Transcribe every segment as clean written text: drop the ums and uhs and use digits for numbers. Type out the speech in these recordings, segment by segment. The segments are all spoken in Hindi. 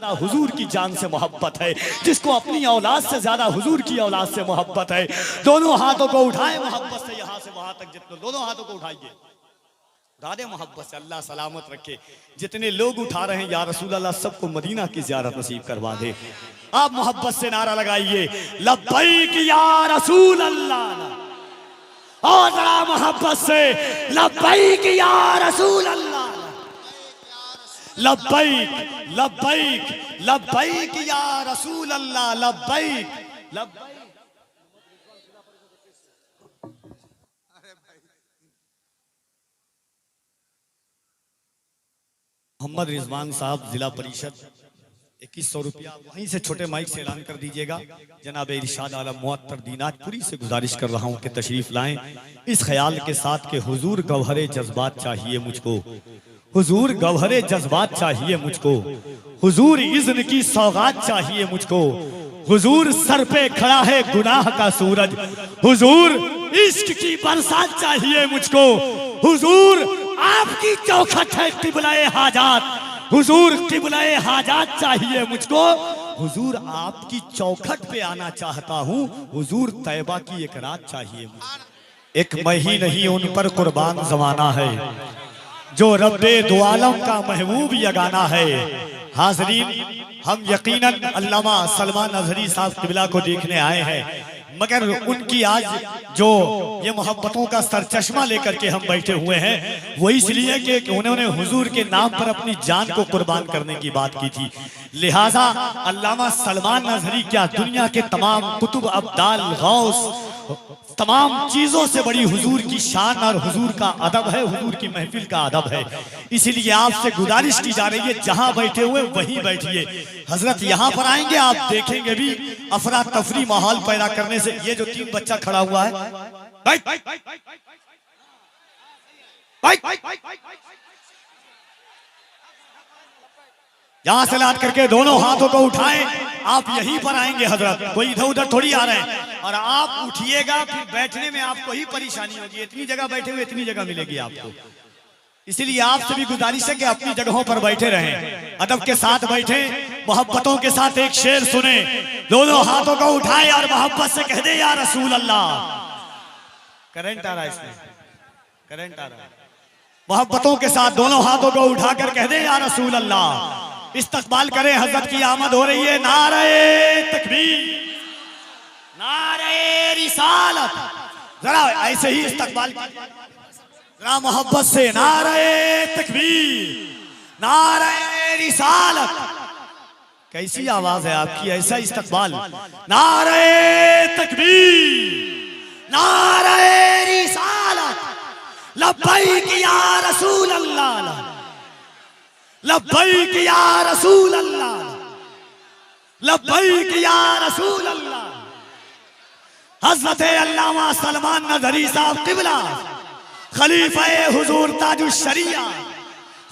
हुजूर की जान से मोहब्बत है, जिसको अपनी औलाद से ज्यादा हुजूर की औलाद से मोहब्बत है। दोनों हाथों को उठाए मोहब्बत से यहाँ से वहां तक, जितने दोनों हाथों को उठाइए राधे मोहब्बत से, अल्लाह सलामत रखे। जितने लोग उठा रहे हैं या रसूल अल्लाह, सबको मदीना की ज़ियारत नसीब करवा दे। आप मोहब्बत से नारा लगाइए, लब्बैक या रसूल अल्लाह, और जरा मोहब्बत से लब्बैक या रसूल अल्लाह, लब्बैक लब्बैक लब्बैक या रसूल अल्लाह, लब्बैक लब्बैक। मोहम्मद रिजवान साहब जिला परिषद 2100 रुपया वहीं से छोटे माइक से ऐलान कर दीजिएगा। जनाब इरशाद आलम मुअत्तर दीनाजपुरी से गुजारिश कर रहा हूं कि तशरीफ लाएं इस ख्याल के साथ कि हुजूर गौहरे जज्बात चाहिए मुझको, हुजूर गौहरे जज्बात चाहिए मुझको, हुजूर इज़्न की सौगात चाहिए मुझको, हुजूर सर पे खड़ा है गुनाह का सूरज, हुजूर इश्क की बरसात चाहिए मुझको, हुजूर आपकी चौखट है किबलाए हाजात, हुजूर किबलाए हाजात चाहिए मुझको, हुजूर आपकी चौखट पे आना चाहता हूँ, हुजूर तैबा की एक रात चाहिए मुझको। एक मैं ही नहीं उन पर कुर्बान जमाना है, जो रब्बे दो आलम का महबूब यगाना है। हाज़रीन, हम यकीनन अल्लामा सलमान अज़हरी साहब किबला को देखने आए हैं, मगर उनकी आज जो ये मोहब्बतों का सरचश्मा लेकर के हम बैठे हुए हैं, वो इसलिए कि उन्होंने हुजूर के नाम पर अपनी जान को कुर्बान करने की बात की थी। लिहाजा अल्लामा सलमान अज़हरी क्या, दुनिया के तमाम कुतुब, अब्दाल, गौस, तमाम चीजों से बड़ी हुजूर की शान और हुजूर का अदब है, हुजूर की महफिल का अदब है। इसीलिए आपसे गुजारिश की जा रही है, जहां बैठे हुए वहीं बैठिए। हजरत यहां पर आएंगे, आप देखेंगे भी अफरा तफरी माहौल पैदा करने से। ये जो 3 बच्चा खड़ा हुआ है, यहां से लाद करके दोनों हाथों को उठाएं। आप यहीं पर आएंगे हजरत, कोई इधर उधर थोड़ी आ रहे हैं। और आप उठिएगा, फिर बैठने में आपको ही परेशानी होगी। इतनी जगह बैठे हुए इतनी जगह मिलेगी आपको। इसीलिए आपसे भी गुजारिश है कि अपनी जगहों पर बैठे रहें, अदब के साथ बैठे, मोहब्बतों के साथ एक शेर सुने। दोनों हाथों को उठाए और मोहब्बत से कह दे या रसूल अल्लाह। करंट आ रहा है इसमें, करंट आ रहा है। मोहब्बतों के साथ दोनों हाथों को उठाकर कह दे या रसूल अल्लाह। इस्तकबाल करें, हजरत की आमद हो रही है। नारे तकबीर, नारे रिसालत, जरा ऐसे ही इस्तकबाल, जरा मोहब्बत से नारे तकबीर, नारे रिसालत। कैसी आवाज है आपकी, ऐसा इस्तकबाल। नारे तकबीर, नारे रिसालत, लब्बैक या रसूल अल्लाह, लब्बैक या रसूल अल्लाह, लब्बैक या रसूल अल्लाह। हज़रत अल्लामा सलमान अज़हरी साहब क़िबला, खलीफ़े हुज़ूर ताजुश शरिया,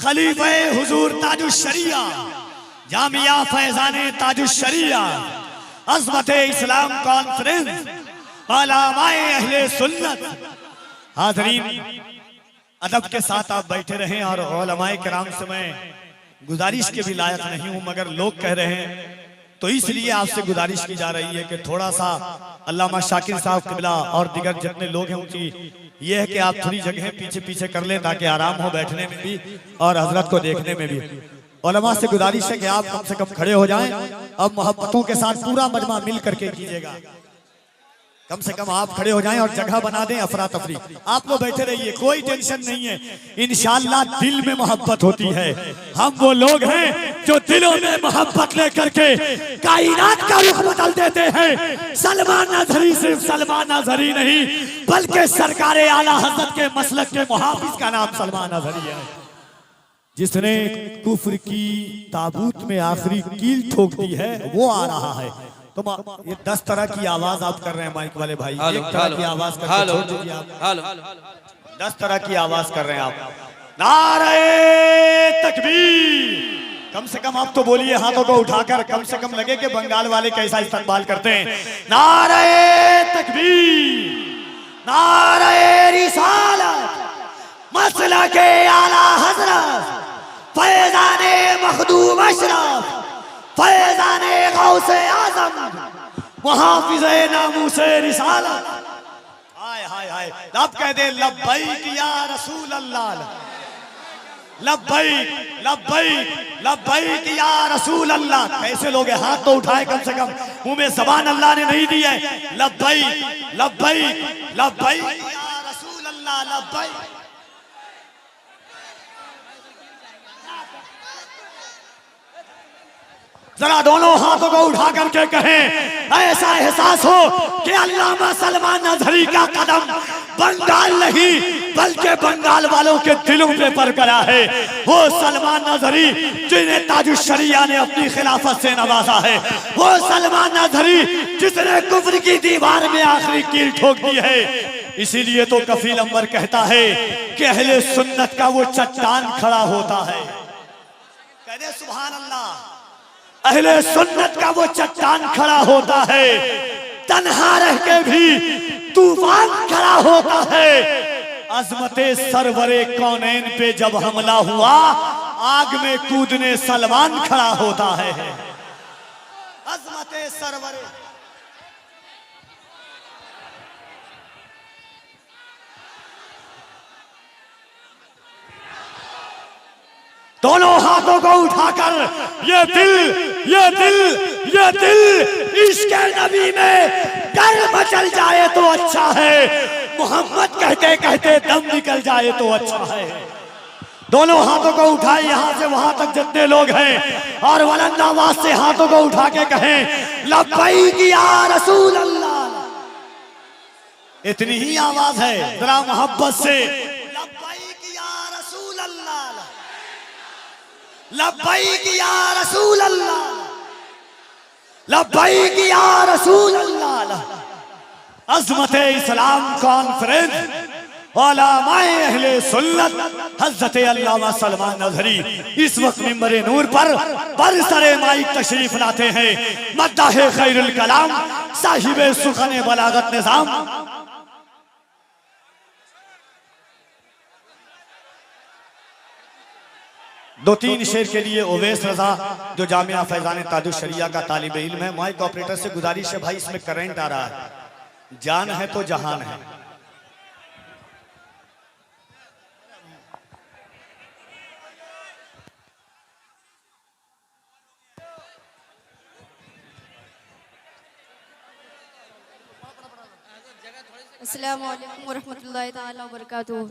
खलीफ़े हुज़ूर ताजुश शरिया, जामिया फैज़ाने ताजुश शरिया, अज़मत इस्लाम कॉन्फ्रेंस, उलमाए अहले सुन्नत। हाज़रीन, अदब के साथ आप बैठे रहें। और उलमाए किराम से मैं गुजारिश के भी लायक नहीं हूं, मगर लोग कह रहे हैं, तो इसलिए आपसे गुजारिश की जा रही है कि थोड़ा सा अल्लामा शाकिर साहब किबला और दिगर जितने लोग हैं उनकी ये है कि आप थोड़ी जगह पीछे पीछे कर लें, ताकि आराम हो बैठने में भी और हजरत को देखने में भी। उलमा से गुजारिश है कि आप कम से कम खड़े हो जाएं। अब मोहब्बतों के साथ पूरा मजमा मिल करके कीजिएगा। कम से कम आप खड़े हो जाएं और जगह बना दें अफरा तफरी। आप लोग बैठे रहिए, कोई टेंशन नहीं है। इंशाअल्लाह दिल में मोहब्बत होती है। हम वो लोग हैं जो दिलों में मोहब्बत लेकर के कायनात का रुख बदल देते हैं। सलमान अज़हरी सिर्फ सलमान अज़हरी नहीं, बल्कि सरकार आला हज़रत के मसलक के मुहाफिज का नाम सलमान अज़हरी है, जिसने कुफ्र की ताबूत में आखिरी कील ठोक दी है। वो आ रहा है। तो ये 10 तरह की आवाज आप कर रहे हैं माइक वाले भाई, एक तरह की आवाज करके छोड़ दीजिए आप। 10 तरह की आवाज कर रहे हैं आप। नारे तकबीर, कम से कम आप तो बोलिए हाथों को उठाकर, कम से कम लगे कि बंगाल वाले कैसा इस्तकबाल करते हैं। नारे तकबीर, नारे रिसालत, मसला के आला हजरत, फैज़ाने मखदूम अशरफ, फैज़ाने गौसे आज़म, मुहाफ़िज़े नामूसे रिसालत। हाय हाय हाय, अब कह दे लब्बैक या रसूल अल्लाह, लब्बैक लब्बैक लब्बैक या रसूल अल्लाह। कैसे लोग हाथ तो उठाए कम से कम, मुंह में ज़बान अल्लाह ने नहीं दी है। लब्बैक लब्बैक लब्बैक या रसूल अल्लाह, लब्बैक। जरा दोनों हाथों को उठा करके कहें, ऐसा एहसास हो कि अल्लामा सलमान नजरी का कदम बंगाल नहीं बल्कि बंगाल वालों के दिलों पे बरकरार है। वो सलमान नजरी जिन्हें ताजुश्शरिया ने अपनी खिलाफत से नवाजा है, वो सलमान नजरी जिसने कुफ्र की दीवार में आखिरी कील ठोक दी है। इसीलिए तो कफील अंबर कहता है कि अहले सुन्नत का वो चट्टान खड़ा होता है। कह दे सुभान अल्लाह। अहले सुन्नत का वो चट्टान खड़ा होता है, तन्हा रह के भी तूफान खड़ा होता है। अजमते सरवरे कौनैन पे जब हमला हुआ, आग में कूदने सलमान खड़ा होता है। अजमते सरवरे, दोनों हाथों को उठाकर ये दिल इश्क़ नबी में डर मचल जाए तो अच्छा है, मोहम्मद कहते कहते दम निकल जाए तो अच्छा है। दोनों हाथों को उठाए यहां से वहां तक जितने लोग हैं, और बुलंद आवाज से हाथों को उठा के कहें, लब्बैक या रसूल अल्लाह। इतनी ही आवाज है, जरा मोहब्बत से, लब्बैक या रसूल अल्लाह, लब्बैक या रसूल अल्लाह, लब्बैक या रसूल अल्लाह। अज़मते इस्लाम कॉन्फ्रेंस उलमाए अहले सुन्नत हज़रत अल्लामा सलमान नज़री इस वक्त मिंबरे नूर पर बरसरे माइक तशरीफ लाते हैं। मद्दाहे खैरुल कलाम साहिबे सुखने बलागत निज़ाम। दो तीन शेर के लिए ओवैस रजा जो जामिया फैज़ान ताजुश्शरिया का तालिब इल्म है, माइक ऑपरेटर से गुजारिश है, भाई इसमें करंट आ रहा है, जान है तो जहान है। अस्सलामु अलैकुम वरहमतुल्लाहि तआला वबरकातुहू।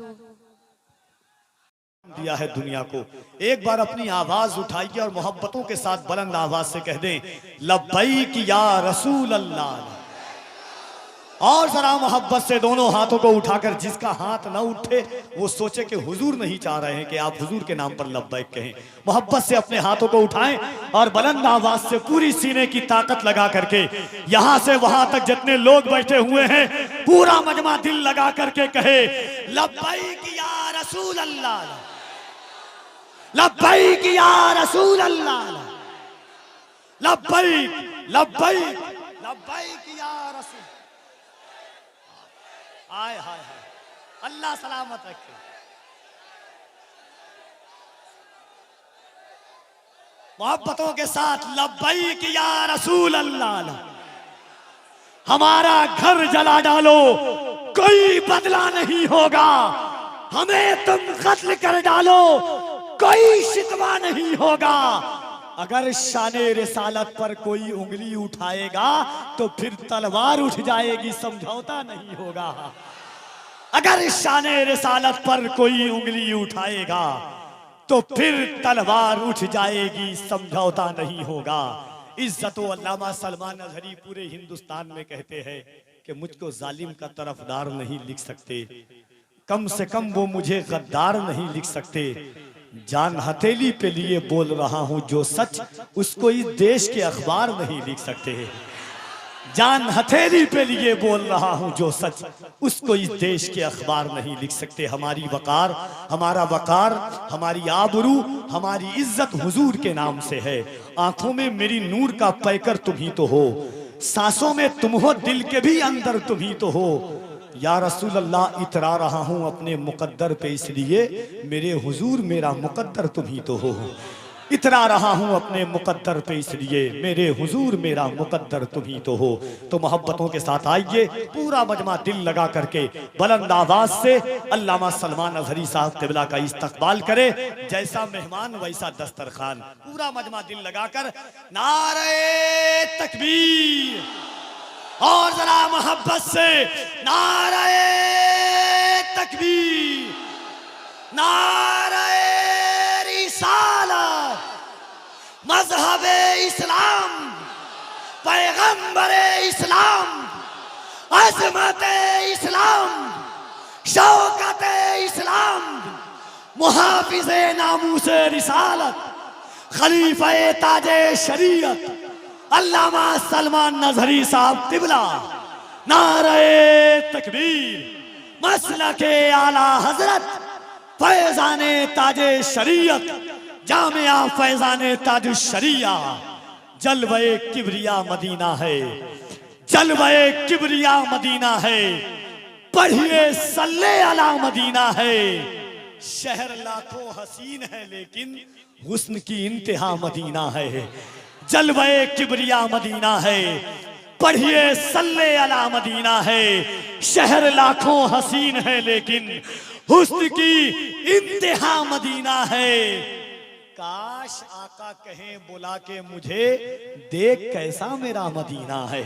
दिया है दुनिया को, एक बार अपनी आवाज उठाइए और मोहब्बतों के साथ बुलंद आवाज से कह दें, लब्बैक या रसूल अल्लाह। और जरा मोहब्बत से दोनों हाथों को उठाकर, जिसका हाथ ना उठे वो सोचे कि हुजूर नहीं चाह रहे हैं कि आप हुजूर के नाम पर लब्बैक कहें। मोहब्बत से अपने हाथों को उठाएं और बुलंद आवाज से पूरी सीने की ताकत लगा करके यहां से वहां तक जितने लोग बैठे हुए हैं, पूरा मजमा दिल लगा करके कहे, लब्बैक या रसूल अल्लाह, लब्बैक या रसूल अल्लाह, लब्बैक लब्बैक लब्बैक या रसूल। हाय हाय हाय, अल्लाह सलामत रखे। मोहब्बतों के साथ लब्बैक या रसूल अल्लाह। हमारा घर जला डालो कोई बदला नहीं होगा, हमें तुम कत्ल कर डालो कोई शिकवा नहीं होगा। अगर शाने रिसालत पर कोई उंगली उठाएगा तो फिर तलवार उठ जाएगी, समझौता नहीं होगा। अगर शाने रिसालत पर कोई उंगली उठाएगा तो फिर तलवार उठ जाएगी, समझौता नहीं होगा। इज्जत अल्लामा सलमान नज़री पूरे हिंदुस्तान में कहते हैं कि मुझको जालिम का तरफदार नहीं लिख सकते, कम से कम वो मुझे गद्दार नहीं लिख सकते। जान हथेली पे लिए बोल रहा हूं जो सच, उसको इस देश के अखबार नहीं लिख सकते। जान हथेली पे लिए बोल रहा हूं जो सच, उसको इस देश के अखबार नहीं लिख सकते। हमारी वकार, हमारा वकार, हमारी आबरू, हमारी इज्जत हुजूर के नाम से है। आंखों में मेरी नूर का पैकर तुम ही तो हो, सांसों में तुम हो, दिल के भी अंदर तुम ही तो हो। या रसूल अल्लाह इतरा रहा हूँ अपने मुकद्दर पे, इसलिए मेरे हुजूर मेरा मुकद्दर तुम ही तो हो। इतना रहा हूं अपने मुकद्दर पे इसलिए मेरे हुजूर मेरा मुकद्दर तुम ही तो हो। तो मोहब्बतों के साथ आइए पूरा मजमा दिल लगा करके बुलंद आवाज से अल्लामा सलमान अजहरी साहब क़िबला का इस्तकबाल करे। जैसा मेहमान वैसा दस्तरखान। पूरा मजमा दिल लगाकर नारे तकबीर और जरा मोहब्बत से नारे तकबीर, नारे रिसालत, मजहबे इस्लाम, पैगंबरे इस्लाम, अजमते इस्लाम, शौकते इस्लाम, मुहाफिजे नामूसे रिसालत, खलीफे ताजे शरीयत अल्लामा सलमान अजहरी साहब क़िबला। नारे तकबीर, मसलके आला हजरत, फैजाने ताजे शरीयत, जामिया फैजाने ताज शरिया। जलवे किबरिया मदीना है, जलवे किबरिया मदीना है, पढ़िए सल्ले अला मदीना है। शहर लाखों हसीन है लेकिन हुस्न की इंतहा मदीना है। जलवे किबरिया मदीना है, पढ़िए सल्ले अला मदीना है। शहर लाखों हसीन है लेकिन हुस्न की इंतहा मदीना है। काश आका कहें बुला के मुझे, देख कैसा मेरा मदीना है।